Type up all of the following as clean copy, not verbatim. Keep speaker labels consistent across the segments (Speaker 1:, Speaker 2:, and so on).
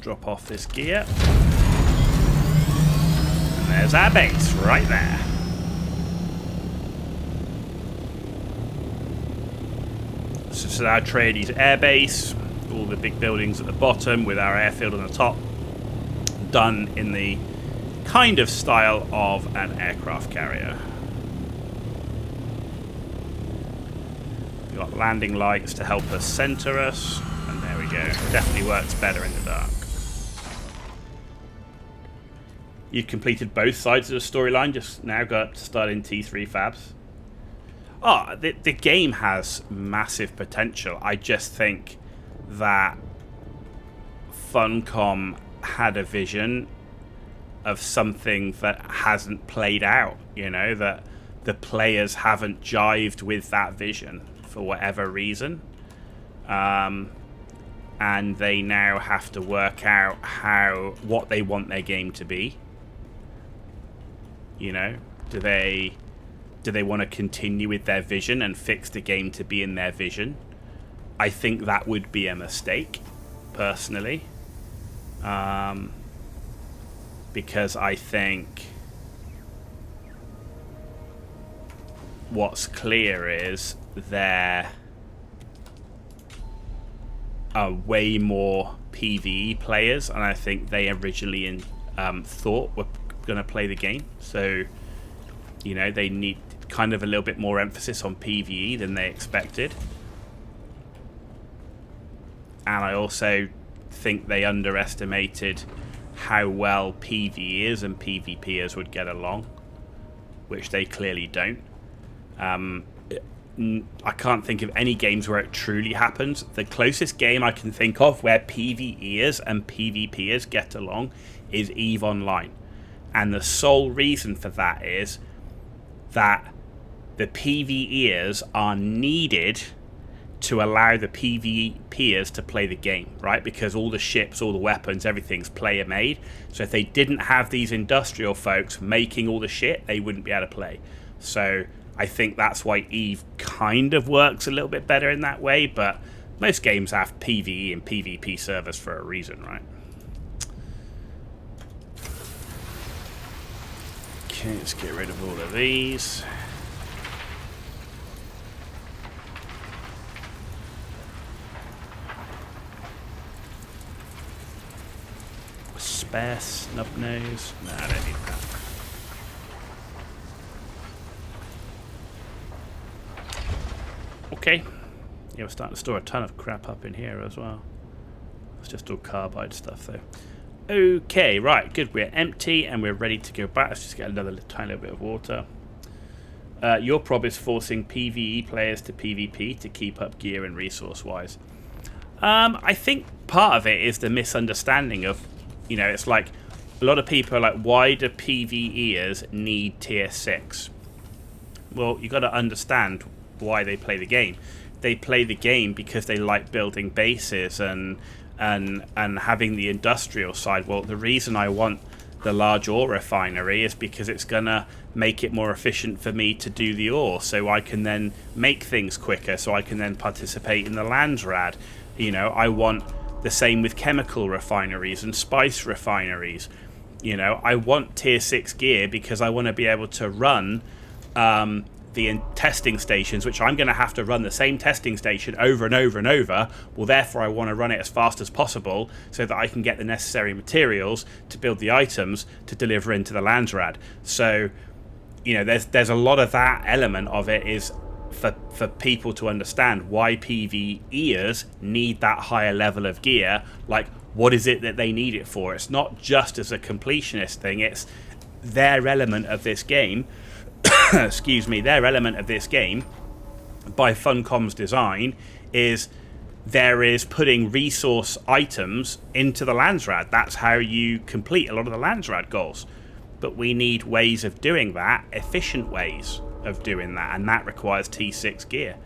Speaker 1: drop off this gear. And there's our base right there. So this is our tradies airbase. All the big buildings at the bottom with our airfield on the top. Done in the kind of style of an aircraft carrier. We've got landing lights to help us center us. And there we go. Definitely works better in the dark. You've completed both sides of the storyline. Just now got up to start in T3 Fabs. Oh, the game has massive potential. I just think that Funcom had a vision of something that hasn't played out, you know, that the players haven't jived with that vision for whatever reason. And they now have to work out what they want their game to be. You know, do they want to continue with their vision and fix the game to be in their vision? I think that would be a mistake, personally. Because I think what's clear is there are way more PvE players, and I think they originally thought were going to play the game. So, you know, they need kind of a little bit more emphasis on PvE than they expected. And I also think they underestimated how well PvEers and PvPers would get along, which they clearly don't. I can't think of any games where it truly happens. The closest game I can think of where PvEers and PvPers get along is EVE Online. And the sole reason for that is that the PvEers are needed to allow the PvPers to play the game, right? Because all the ships, all the weapons, everything's player made. So if they didn't have these industrial folks making all the shit, they wouldn't be able to play. So I think that's why EVE kind of works a little bit better in that way, but most games have PvE and PvP servers for a reason, right? Okay, let's get rid of all of these. Spare snub nose. No, I don't need that. Okay. Yeah, we're starting to store a ton of crap up in here as well. It's just all carbide stuff though. Okay, right, good. We're empty and we're ready to go back. Let's just get another tiny little bit of water. Your prob is forcing PvE players to PvP to keep up gear and resource-wise. I think part of it is the misunderstanding of, you know, it's like a lot of people are like, why do PvEers need tier 6? Well, you got to understand why they play the game. They play the game because they like building bases and having the industrial side. Well, the reason I want the large ore refinery is because it's gonna make it more efficient for me to do the ore, so I can then make things quicker, so I can then participate in the Landsrad. You know, I want the same with chemical refineries and spice refineries. You know, I want tier 6 gear because I want to be able to run the testing stations, which I'm going to have to run the same testing station over and over and over. Well, therefore, I want to run it as fast as possible so that I can get the necessary materials to build the items to deliver into the Landsrad. So, you know, there's a lot of that element of it is for people to understand why PvEers need that higher level of gear. Like, what is it that they need it for? It's not just as a completionist thing. It's their element of this game. Excuse me, their element of this game, by Funcom's design, is there is putting resource items into the Landsrad. That's how you complete a lot of the Landsrad goals. But we need ways of doing that, efficient ways of doing that, and that requires T6 gear.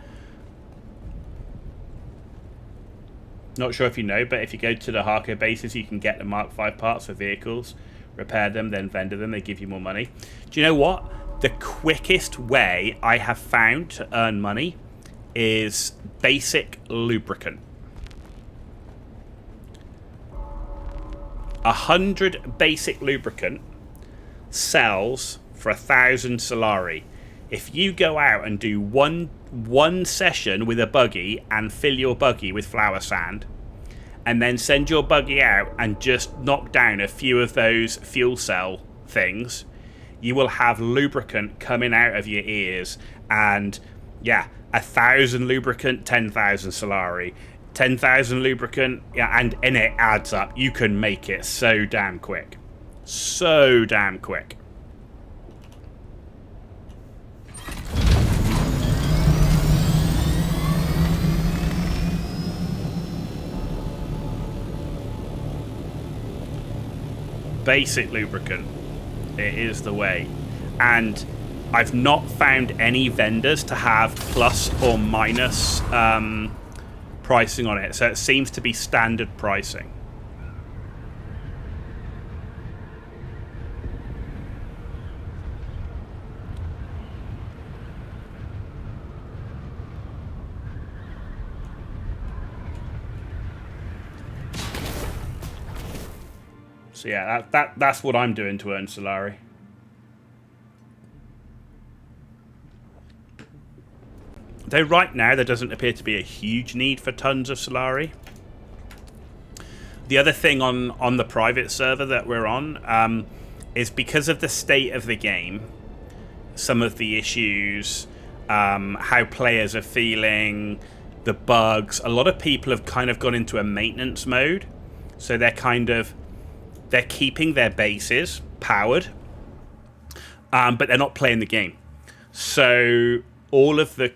Speaker 1: Not sure if you know, but if you go to the Harco bases, you can get the Mark V parts for vehicles, repair them, then vendor them. They give you more money. Do you know what? The quickest way I have found to earn money is basic lubricant. 100 basic lubricant sells for 1,000 Solari. If you go out and do one session with a buggy and fill your buggy with flour sand, and then send your buggy out and just knock down a few of those fuel cell things, you will have lubricant coming out of your ears. And yeah, 1,000 lubricant, 10,000 Solari. 10,000 lubricant, yeah, and it adds up. You can make it so damn quick. So damn quick. Basic lubricant, it is the way. And I've not found any vendors to have plus or minus pricing on it, so it seems to be standard pricing. So yeah, that's what I'm doing to earn Solari. Though right now there doesn't appear to be a huge need for tons of Solari. The other thing on the private server that we're on is because of the state of the game, some of the issues, how players are feeling, the bugs, a lot of people have kind of gone into a maintenance mode. So they're keeping their bases powered, but they're not playing the game. So all of the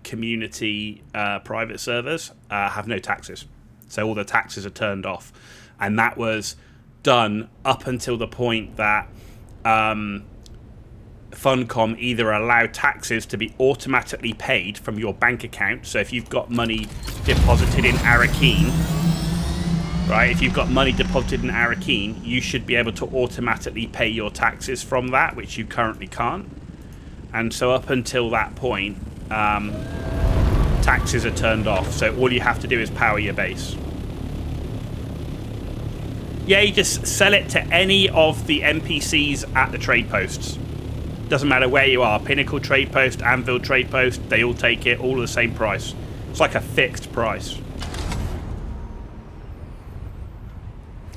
Speaker 1: community private servers have no taxes. So all the taxes are turned off. And that was done up until the point that Funcom either allowed taxes to be automatically paid from your bank account. So if you've got money deposited in Arrakis, right, if you've got money deposited in Arrakis, you should be able to automatically pay your taxes from that, which you currently can't. And so up until that point, taxes are turned off. So all you have to do is power your base. Yeah, you just sell it to any of the NPCs at the trade posts. Doesn't matter where you are. Pinnacle trade post, Anvil trade post, they all take it, all the same price. It's like a fixed price.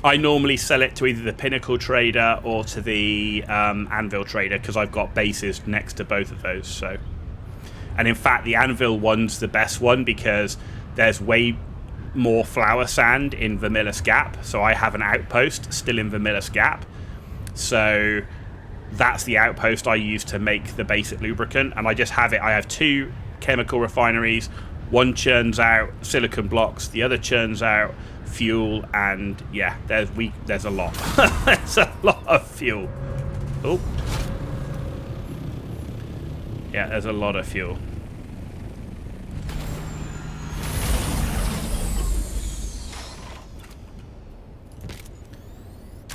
Speaker 1: I normally sell it to either the Pinnacle trader or to the Anvil trader because I've got bases next to both of those. So, and in fact, the Anvil one's the best one because there's way more flour sand in Vermilius Gap. So I have an outpost still in Vermilius Gap. So that's the outpost I use to make the basic lubricant, and I just have it. I have 2 chemical refineries. One churns out silicon blocks, the other churns out fuel, and yeah, there's a lot. There's a lot of fuel. Oh, yeah, there's a lot of fuel.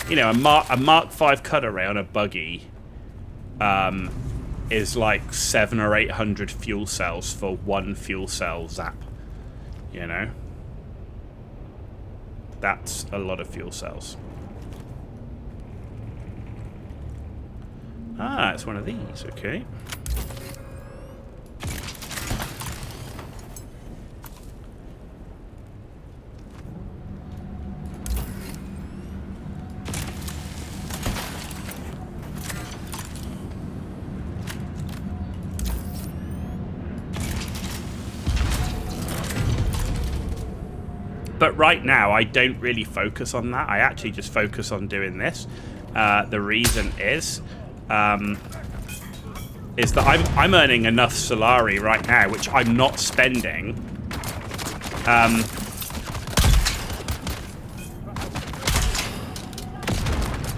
Speaker 1: You know, a Mark 5 cut array on a buggy is like 700 or 800 fuel cells for one fuel cell zap. You know? That's a lot of fuel cells. Ah, it's one of these, okay. But right now, I don't really focus on that. I actually just focus on doing this. The reason is that I'm earning enough Solari right now, which I'm not spending.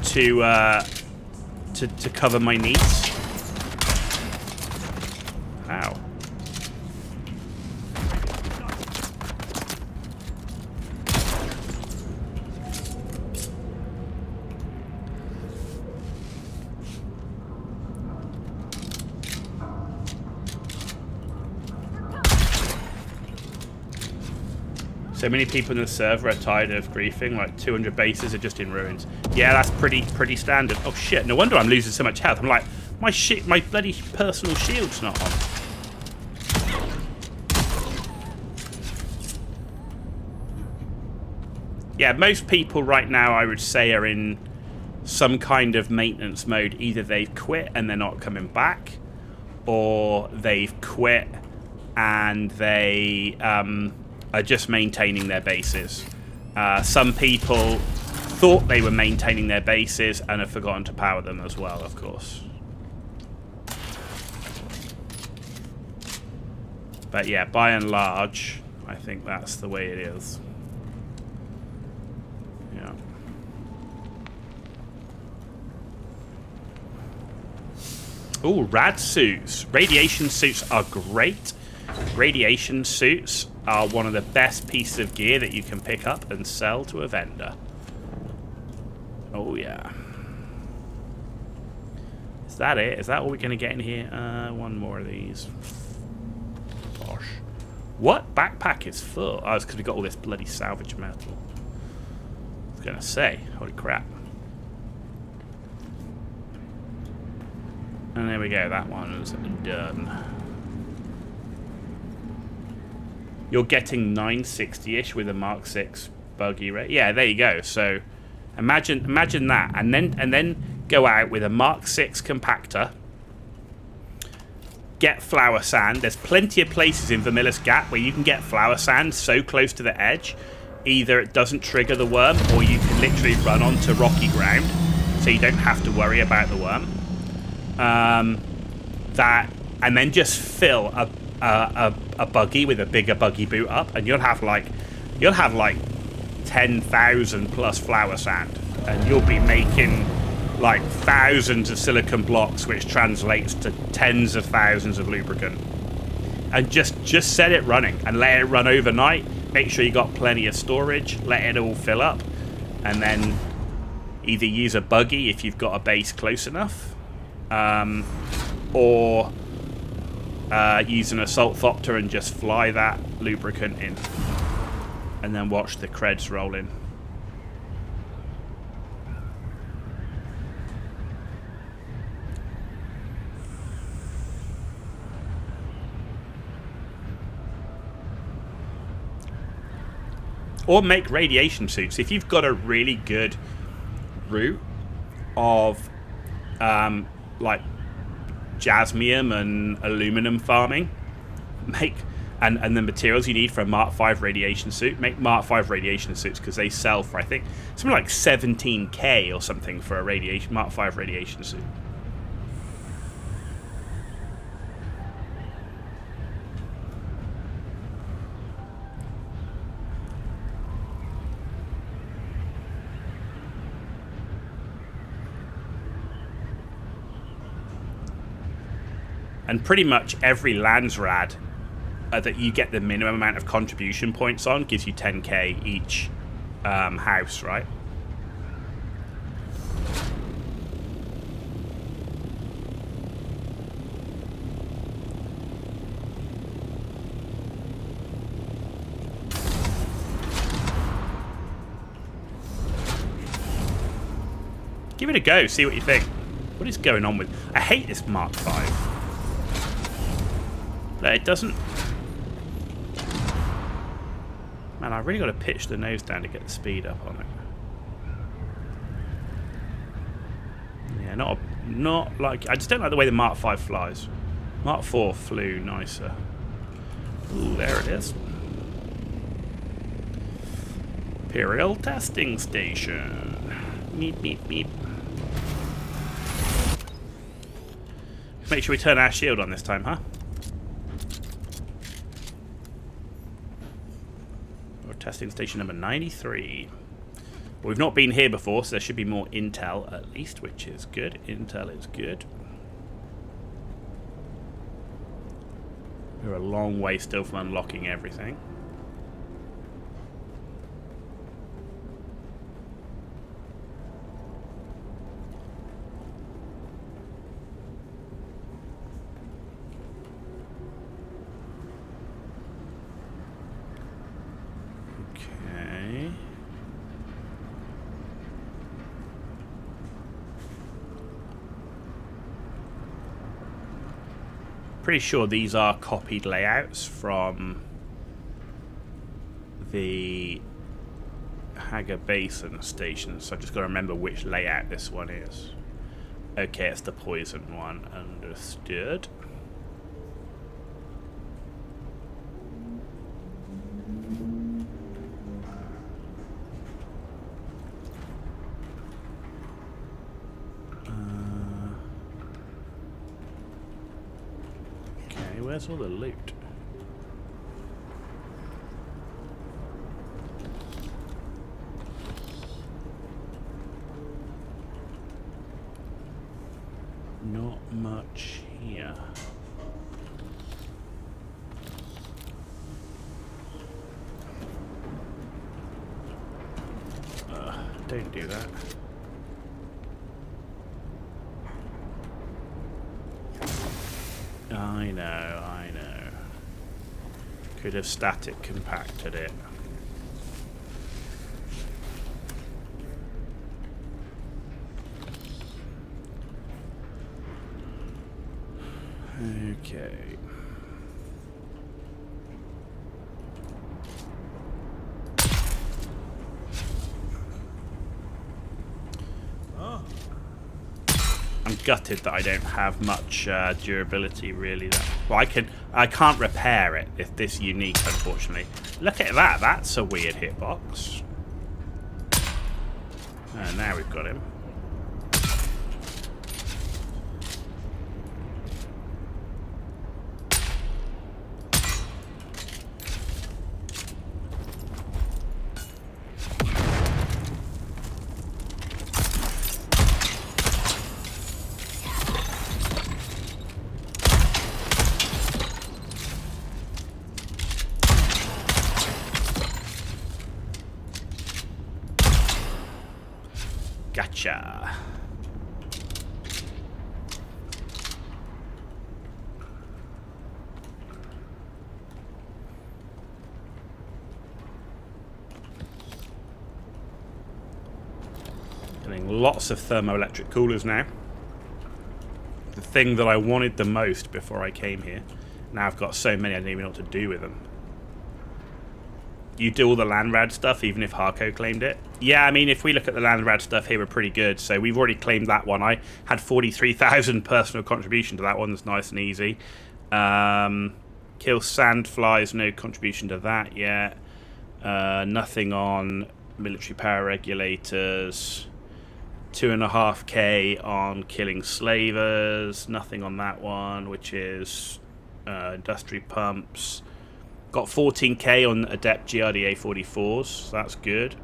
Speaker 1: To cover my needs. Ow. So many people in the server are tired of griefing. Like 200 bases are just in ruins. Yeah, that's pretty standard. Oh shit! No wonder I'm losing so much health. I'm like, my bloody personal shield's not on. Yeah, most people right now, I would say, are in some kind of maintenance mode. Either they've quit and they're not coming back, or they've quit and they are just maintaining their bases. Some people thought they were maintaining their bases and have forgotten to power them as well, of course. But yeah, by and large, I think that's the way it is. Yeah. Ooh, rad suits. Radiation suits are great. Radiation suits are one of the best pieces of gear that you can pick up and sell to a vendor. Oh yeah. Is that it? Is that all we're going to get in here? One more of these. Gosh. What? Backpack is full. Oh, it's because we got all this bloody salvage metal. I was going to say. Holy crap. And there we go. That one's done. You're getting 960-ish with a Mark 6 buggy rate. Yeah, there you go. So imagine that, and then go out with a Mark 6 compactor. Get flower sand. There's plenty of places in Vermilius Gap where you can get flower sand so close to the edge, either it doesn't trigger the worm, or you can literally run onto rocky ground, so you don't have to worry about the worm. And then just fill a buggy with a bigger buggy boot up, and you'll have like 10,000 plus flower sand, and you'll be making like thousands of silicon blocks, which translates to tens of thousands of lubricant. And just set it running and let it run overnight. Make sure you got plenty of storage, let it all fill up, and then either use a buggy if you've got a base close enough, or use an assault thopter and just fly that lubricant in, and then watch the creds roll in. Or make radiation suits. If you've got a really good route of like jasmium and aluminum farming, and the materials you need for a Mark 5 radiation suit, make Mark 5 radiation suits, because they sell for, I think, something like 17k or something for a Mark 5 radiation suit. And pretty much every Landsrad that you get the minimum amount of contribution points on gives you 10k each house, right? Give it a go, see what you think. What is going on with... I hate this Mark 5. It doesn't... Man, I really got to pitch the nose down to get the speed up on it. Yeah, not like... I just don't like the way the Mark 5 flies. Mark 4 flew nicer. Ooh, there it is. Imperial Testing Station. Meep, meep, meep. Make sure we turn our shield on this time, huh? Testing station number 93. Well, we've not been here before, so there should be more intel at least, which is good. Intel is good. We're a long way still from unlocking everything. Pretty sure these are copied layouts from the Hager Basin station, so I just got to remember which layout this one is. Okay, it's the poison one. Understood. Okay, where's all the loot? Not much here. Don't do that. I know. Could have static compacted it. Okay. I'm gutted that I don't have much durability really. Well, I can't repair it if this unique, unfortunately. Look at that. That's a weird hitbox. Now we've got him. Gotcha. Getting lots of thermoelectric coolers now. The thing that I wanted the most before I came here. Now I've got so many I don't even know what to do with them. You do all the Landrad stuff, even if Harco claimed it? Yeah, I mean, if we look at the Landrad stuff here, we're pretty good. So we've already claimed that one. I had 43,000 personal contribution to that one. That's nice and easy. Kill sandflies, no contribution to that yet. Nothing on military power regulators. 2.5k on killing slavers. Nothing on that one, which is industry pumps. Got 14k on Adept GRDA 44s, so that's good.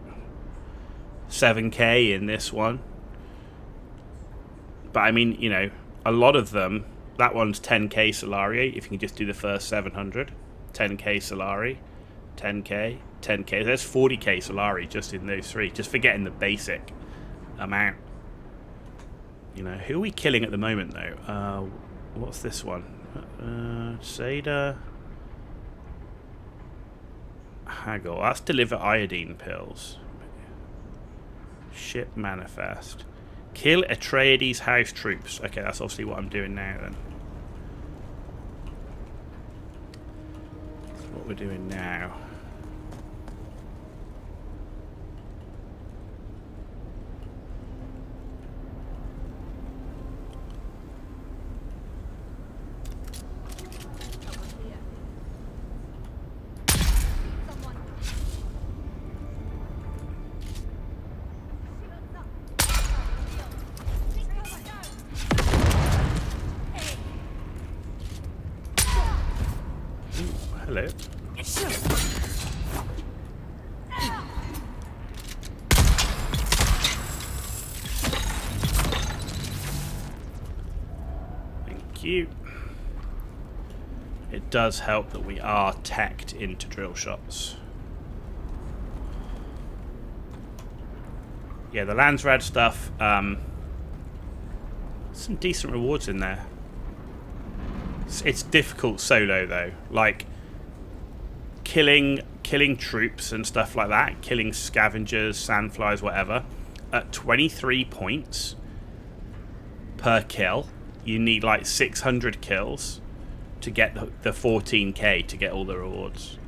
Speaker 1: 7k in this one. But I mean, you know, a lot of them, that one's 10k Solari, if you can just do the first 700. 10k Solari, 10k, 10k. There's 40k Solari just in those three, just for getting the basic amount. You know, who are we killing at the moment, though? What's this one? Seda... Haggle. That's deliver iodine pills. Ship manifest. Kill Atreides house troops. Okay, that's obviously what I'm doing now then. That's what we're doing now. Hello. Thank you. It does help that we are teched into drill shots. Yeah, the Landsrad stuff, some decent rewards in there. It's difficult solo though, like killing troops and stuff like that, killing scavengers, sandflies, whatever, at 23 points per kill. You need like 600 kills to get the 14k to get all the rewards.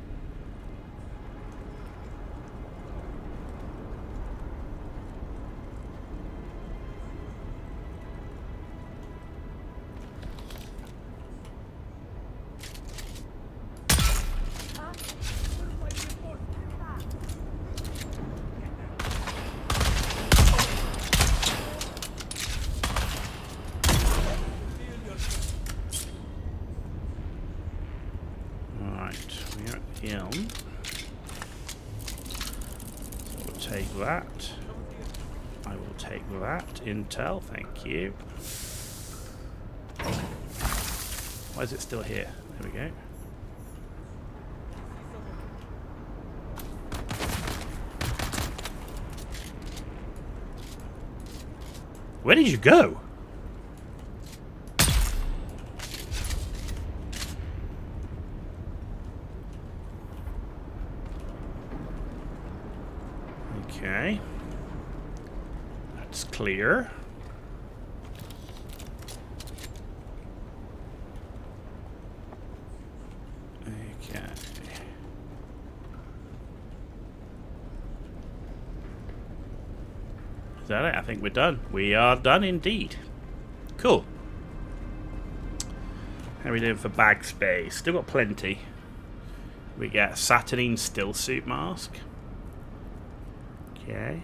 Speaker 1: That. I will take that intel, thank you. Why is it still here? There we go. Where did you go? Okay. That's clear. Okay. Is that it? I think we're done. We are done indeed. Cool. How are we doing for bag space? Still got plenty. We get Saturnine still suit mask. Okay.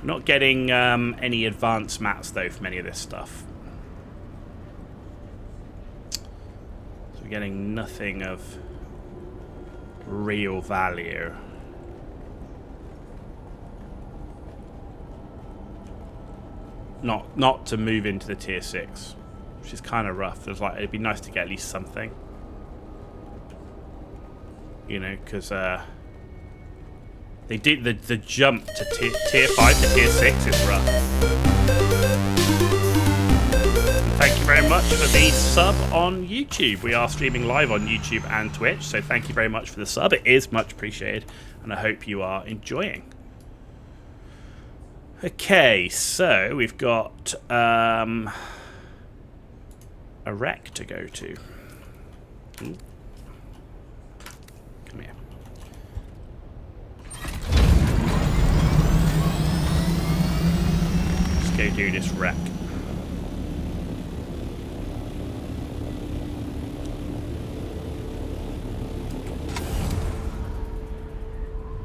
Speaker 1: Not getting any advanced mats though from any of this stuff. So we're getting nothing of real value. Not to move into the tier 6, which is kind of rough. There's like, it'd be nice to get at least something. You know, because they did the jump to tier 5 to tier 6 is rough. And thank you very much for the sub on YouTube. We are streaming live on YouTube and Twitch, so thank you very much for the sub. It is much appreciated, and I hope you are enjoying. Okay, so we've got a wreck to go to. Ooh. Come here. Let's go do this wreck.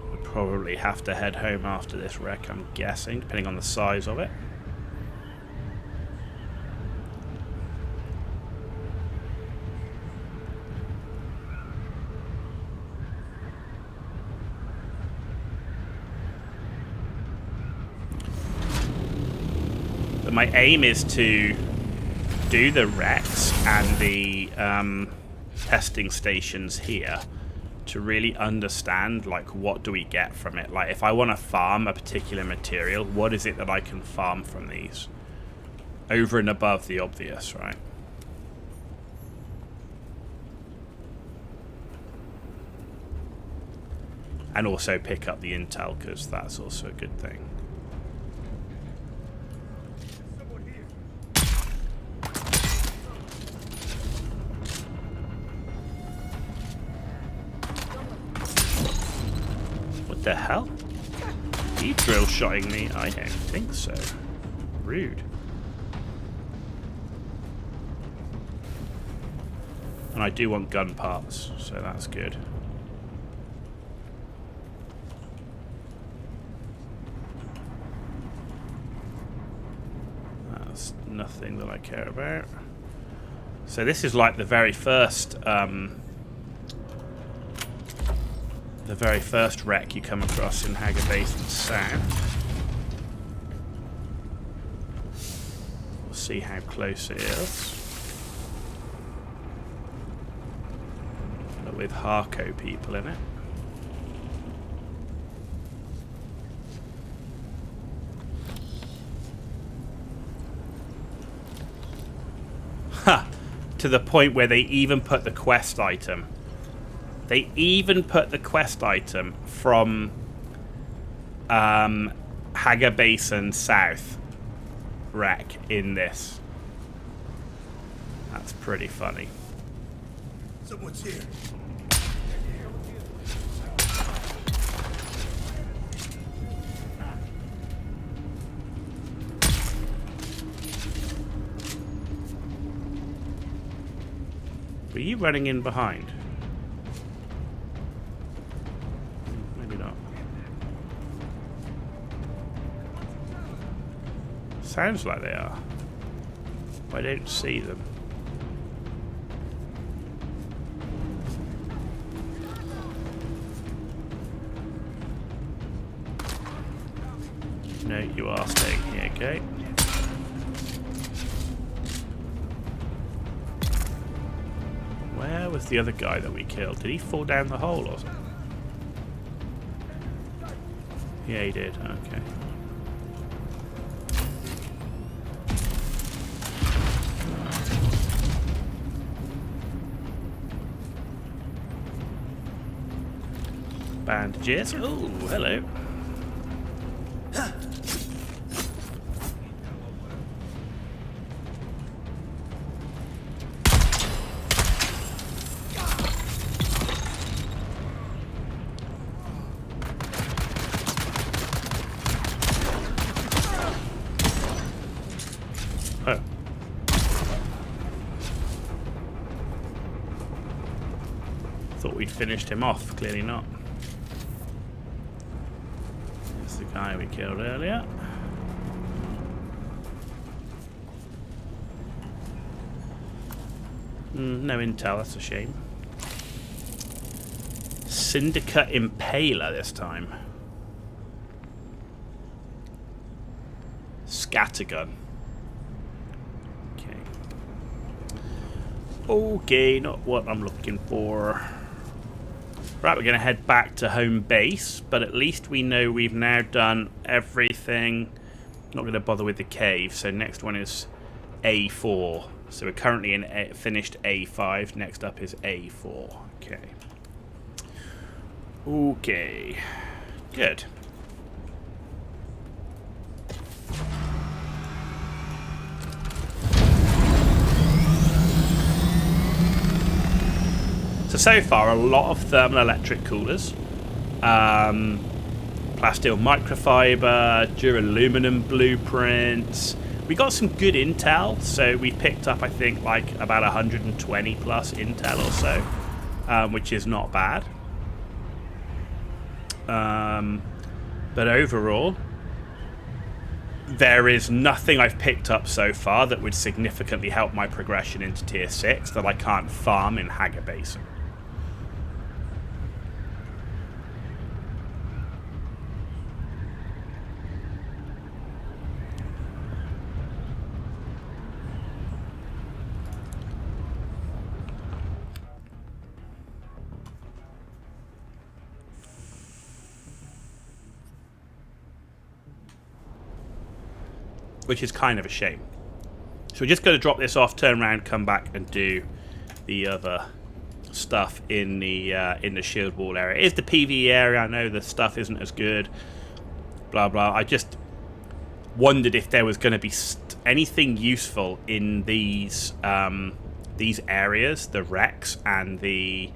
Speaker 1: We'll probably have to head home after this wreck, I'm guessing, depending on the size of it. But my aim is to do the wrecks and the testing stations here to really understand, like, what do we get from it. Like, if I want to farm a particular material, what is it that I can farm from these? Over and above the obvious, right? And also pick up the intel, because that's also a good thing. What the hell? Are you drill shotting me? I don't think so. Rude. And I do want gun parts, so that's good. That's nothing that I care about. So this is like the very first wreck you come across in Haga Basin South. We'll see how close it is. But with Harco people in it. Ha! To the point where they even put the quest item. They even put the quest item from Haga Basin South wreck in this. That's pretty funny.
Speaker 2: Someone's here.
Speaker 1: Were you running in behind? Maybe not. Sounds like they are. I don't see them. No, you are staying here, okay? Where was the other guy that we killed? Did he fall down the hole or something? Yeah, he did. Okay. Bandages. Oh, hello. Oh. Thought we'd finished him off. Clearly not. There's the guy we killed earlier. No intel, that's a shame. Syndicate Impaler this time. Scattergun. Okay, not what I'm looking for. Right, we're going to head back to home base, but at least we know we've now done everything. Not going to bother with the cave, so next one is A4. So we're currently in finished A5, next up is A4. Okay. Okay. Good. So far, a lot of thermoelectric coolers, plasteel microfiber, duraluminum blueprints. We got some good intel, so we picked up, I think, like about 120 plus intel or so, which is not bad. But overall, there is nothing I've picked up so far that would significantly help my progression into tier 6 that I can't farm in Hager Basin. Which is kind of a shame. So we're just going to drop this off, turn around, come back and do the other stuff in the shield wall area. It is the PvE area. I know the stuff isn't as good. Blah, blah. I just wondered if there was going to be anything useful in these areas, the wrecks and the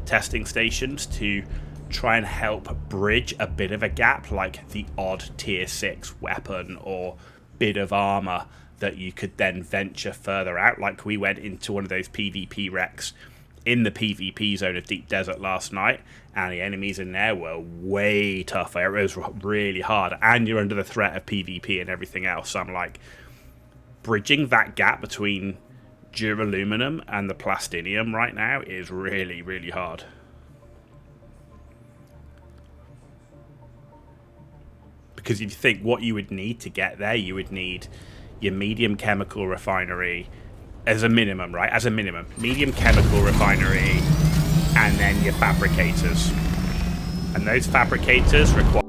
Speaker 1: testing stations, to try and help bridge a bit of a gap, like the odd tier 6 weapon or bit of armor that you could then venture further out. Like we went into one of those PvP wrecks in the PvP zone of Deep Desert last night, and the enemies in there were way tougher. It was really hard, and you're under the threat of PvP and everything else. So I'm like, bridging that gap between duraluminum and the plastinium right now is really, really hard. Because if you think what you would need to get there, you would need your medium chemical refinery as a minimum, right? As a minimum. Medium chemical refinery, and then your fabricators. And those fabricators require